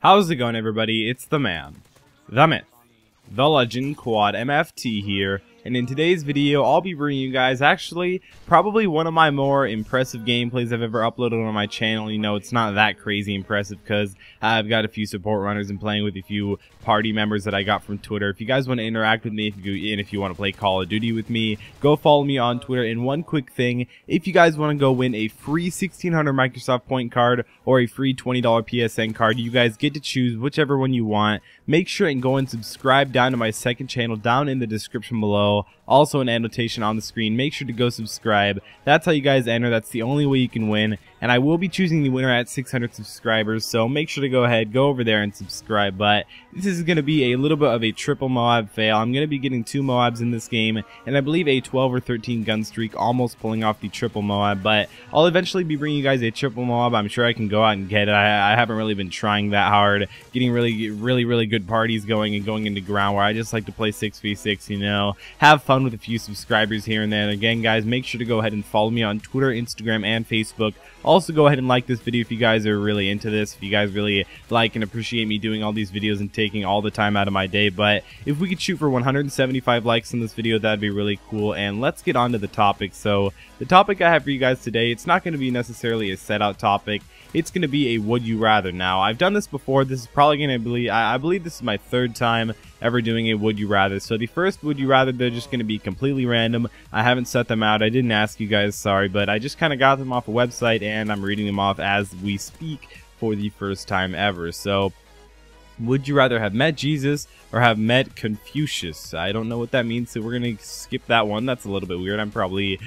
How's it going, everybody? It's the man, the myth, the legend, Quad MFT here, and in today's video I'll be bringing you guys actually probably one of my more impressive gameplays I've ever uploaded on my channel. You know, it's not that crazy impressive because I've got a few support runners and playing with a few party members that I got from Twitter. If you guys want to interact with me, if you want to play Call of Duty with me, go follow me on Twitter. And one quick thing, if you guys want to go win a free 1600 Microsoft point card or a free $20 PSN card, you guys get to choose whichever one you want. Make sure and go and subscribe down to my second channel down in the description below. Also an annotation on the screen. Make sure to go subscribe. That's how you guys enter. That's the only way you can win. And I will be choosing the winner at 600 subscribers, so make sure to go ahead, go over there and subscribe. But this is going to be a little bit of a triple MOAB fail. I'm going to be getting 2 MOABs in this game, and I believe a 12 or 13 gun streak, almost pulling off the triple MOAB. But I'll eventually be bringing you guys a triple MOAB. I'm sure I can go out and get it. I haven't really been trying that hard, getting really good parties going and going into ground where I just like to play 6v6, you know, have fun with a few subscribers here and there. And again, guys, make sure to go ahead and follow me on Twitter, Instagram, and Facebook. Also, go ahead and like this video if you guys are really into this, if you guys really like and appreciate me doing all these videos and taking all the time out of my day. But if we could shoot for 175 likes in this video, that'd be really cool. And let's get on to the topic. So the topic I have for you guys today, it's not going to be necessarily a set out topic. It's going to be a would you rather. Now, I've done this before. This is probably going to be, I believe this is my 3rd time ever doing a would you rather. So the first would you rather, they're just going to be completely random. I haven't set them out. I didn't ask you guys, sorry, but I just kind of got them off a website and I'm reading them off as we speak for the first time ever. So, would you rather have met Jesus or have met Confucius? I don't know what that means, so we're going to skip that one. That's a little bit weird. I'm probably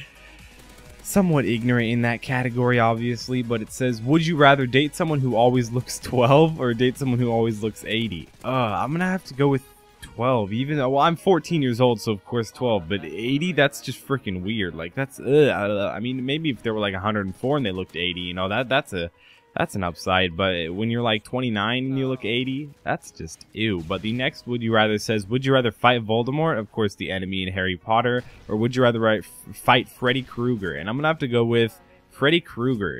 somewhat ignorant in that category, obviously, but it says, would you rather date someone who always looks 12 or date someone who always looks 80? I'm gonna have to go with 12, even though, well, I'm 14 years old, so of course 12, but 80, that's just freaking weird. Like, that's, I mean, maybe if they were like 104 and they looked 80, you know, that's an upside. But when you're like 29 and you look 80, that's just ew. But the next would you rather says, would you rather fight Voldemort, of course the enemy in Harry Potter, or would you rather fight Freddy Krueger? And I'm gonna have to go with Freddy Krueger.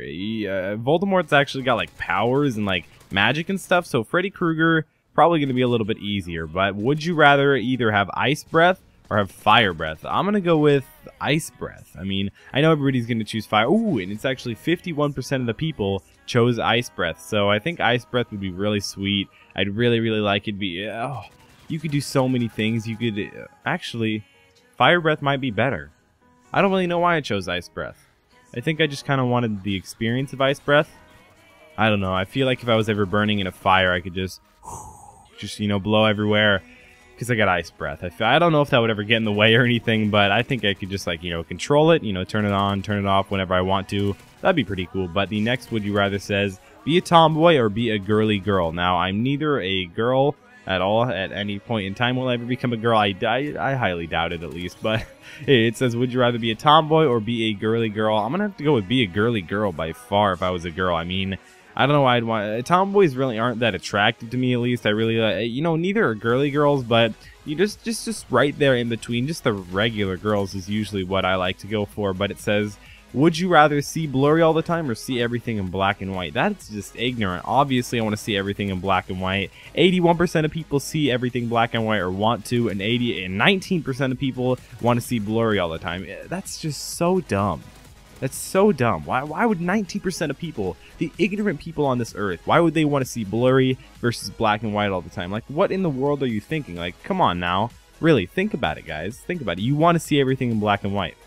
Voldemort's actually got like powers and like magic and stuff, so Freddy Krueger probably gonna be a little bit easier. But would you rather either have ice breath or have fire breath? I'm gonna go with ice breath. I mean, I know everybody's gonna choose fire. Ooh, and it's actually 51% of the people chose ice breath. So I think ice breath would be really sweet. I'd really like it. You could do so many things. You could actually, fire breath might be better. I don't really know why I chose ice breath. I think I just kind of wanted the experience of ice breath. I don't know. I feel like if I was ever burning in a fire, I could just you know, blow everywhere. Because I got ice breath. I don't know if that would ever get in the way or anything, but I think I could just, like, you know, control it, you know, turn it on, turn it off whenever I want to. That'd be pretty cool. But the next would you rather says, be a tomboy or be a girly girl. Now, I'm neither a girl at all at any point in time. Will I ever become a girl? I highly doubt it, at least. But it says, would you rather be a tomboy or be a girly girl? I'm going to have to go with be a girly girl by far if I was a girl. I mean, I don't know why I'd want... Tomboys really aren't that attractive to me, at least. I really, you know, neither are girly girls, but you just right there in between. Just the regular girls is usually what I like to go for. But it says, would you rather see blurry all the time or see everything in black and white? That's just ignorant. Obviously, I want to see everything in black and white. 81% of people see everything black and white or want to, and 19% of people want to see blurry all the time. That's just so dumb. That's so dumb. Why would 19% of people, the ignorant people on this earth, why would they want to see blurry versus black and white all the time? Like, what in the world are you thinking? Like, come on now. Really, think about it, guys. Think about it. You want to see everything in black and white.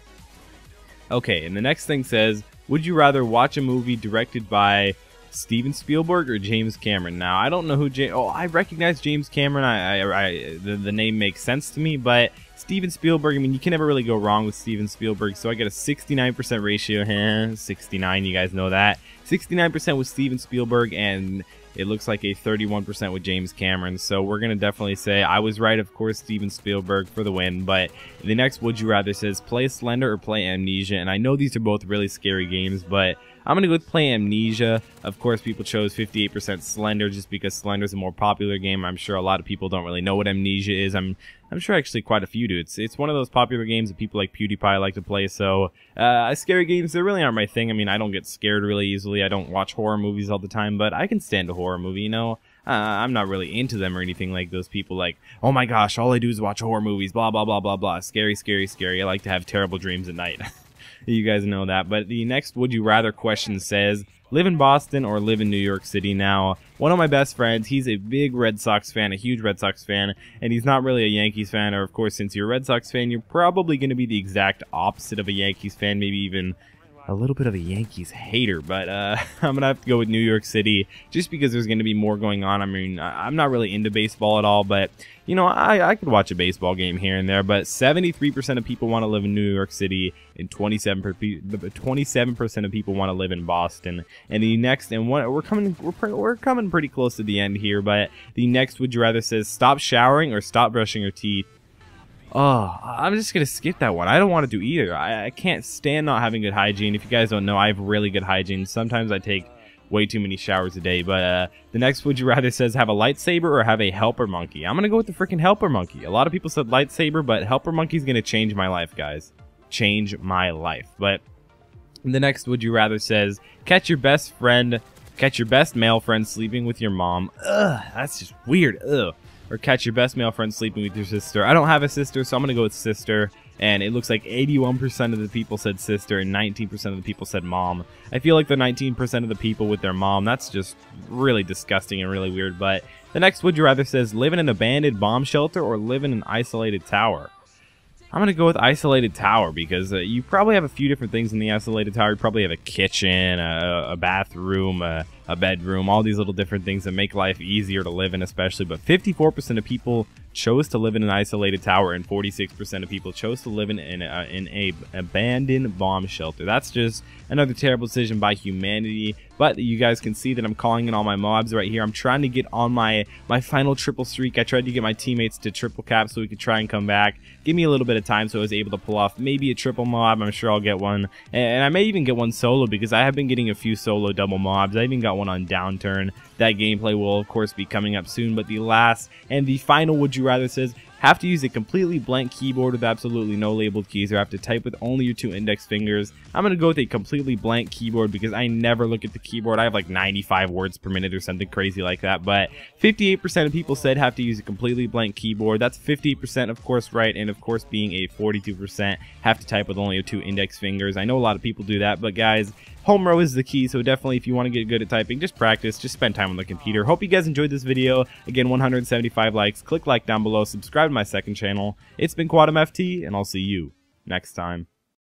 Okay, and the next thing says, would you rather watch a movie directed by Steven Spielberg or James Cameron? Now, I don't know who I recognize James Cameron. The name makes sense to me, but Steven Spielberg, I mean, you can never really go wrong with Steven Spielberg, so I get a 69% ratio. 69, you guys know that. 69% with Steven Spielberg, and it looks like a 31% with James Cameron, so we're going to definitely say I was right, of course, Steven Spielberg for the win. But the next would you rather says play Slender or play Amnesia, and I know these are both really scary games, but I'm going to go with play Amnesia. Of course, people chose 58% Slender just because Slender is a more popular game. I'm sure a lot of people don't really know what Amnesia is. I'm sure actually quite a few do. It's one of those popular games that people like PewDiePie like to play. So scary games, they really aren't my thing. I mean, I don't get scared really easily. I don't watch horror movies all the time, but I can stand a horror movie, you know. I'm not really into them or anything like those people like, oh my gosh, all I do is watch horror movies, blah, blah, blah, blah, blah. Scary, scary, scary. I like to have terrible dreams at night. You guys know that. But the next would you rather question says, live in Boston or live in New York City? Now, one of my best friends, he's a big Red Sox fan, a huge Red Sox fan, and he's not really a Yankees fan, or of course, since you're a Red Sox fan, you're probably going to be the exact opposite of a Yankees fan, maybe even a little bit of a Yankees hater, but I'm going to have to go with New York City just because there's going to be more going on. I mean, I'm not really into baseball at all, but, you know, I could watch a baseball game here and there, but 73% of people want to live in New York City and 27% of people want to live in Boston. And the next, and we're coming pretty close to the end here, but the next would you rather says stop showering or stop brushing your teeth. Oh, I'm just going to skip that one. I don't want to do either. I can't stand not having good hygiene. If you guys don't know, I have really good hygiene. Sometimes I take way too many showers a day. But the next would you rather says have a lightsaber or have a helper monkey. I'm going to go with the freaking helper monkey. A lot of people said lightsaber, but helper monkey is going to change my life, guys. Change my life. But the next would you rather says catch your best male friend sleeping with your mom. Ugh, that's just weird. Ugh. Or catch your best male friend sleeping with your sister. I don't have a sister, so I'm going to go with sister. And it looks like 81% of the people said sister and 19% of the people said mom. I feel like the 19% of the people with their mom, that's just really disgusting and really weird. But the next would you rather says live in an abandoned bomb shelter or live in an isolated tower. I'm going to go with isolated tower because you probably have a few different things in the isolated tower. You probably have a kitchen, a bathroom, a bedroom, all these little different things that make life easier to live in especially. But 54% of people chose to live in an isolated tower and 46% of people chose to live in a abandoned bomb shelter. That's just another terrible decision by humanity. But you guys can see that I'm calling in all my MOABs right here. I'm trying to get on my final triple streak. I tried to get my teammates to triple cap so we could try and come back. Give me a little bit of time so I was able to pull off maybe a triple MOAB. I'm sure I'll get one. And I may even get one solo because I have been getting a few solo double MOABs. I even got one on Downturn. That gameplay will of course be coming up soon. But the last and the final would you rather says have to use a completely blank keyboard with absolutely no labeled keys or have to type with only your 2 index fingers. I'm going to go with a completely blank keyboard because I never look at the keyboard. I have like 95 words per minute or something crazy like that. But 58% of people said have to use a completely blank keyboard. That's 50% of course right, and of course being a 42% have to type with only your 2 index fingers. I know a lot of people do that, but guys, home row is the key, so definitely if you want to get good at typing, just practice, just spend time on the computer. Hope you guys enjoyed this video. Again, 175 likes. Click like down below, subscribe to my second channel. It's been MW3, and I'll see you next time.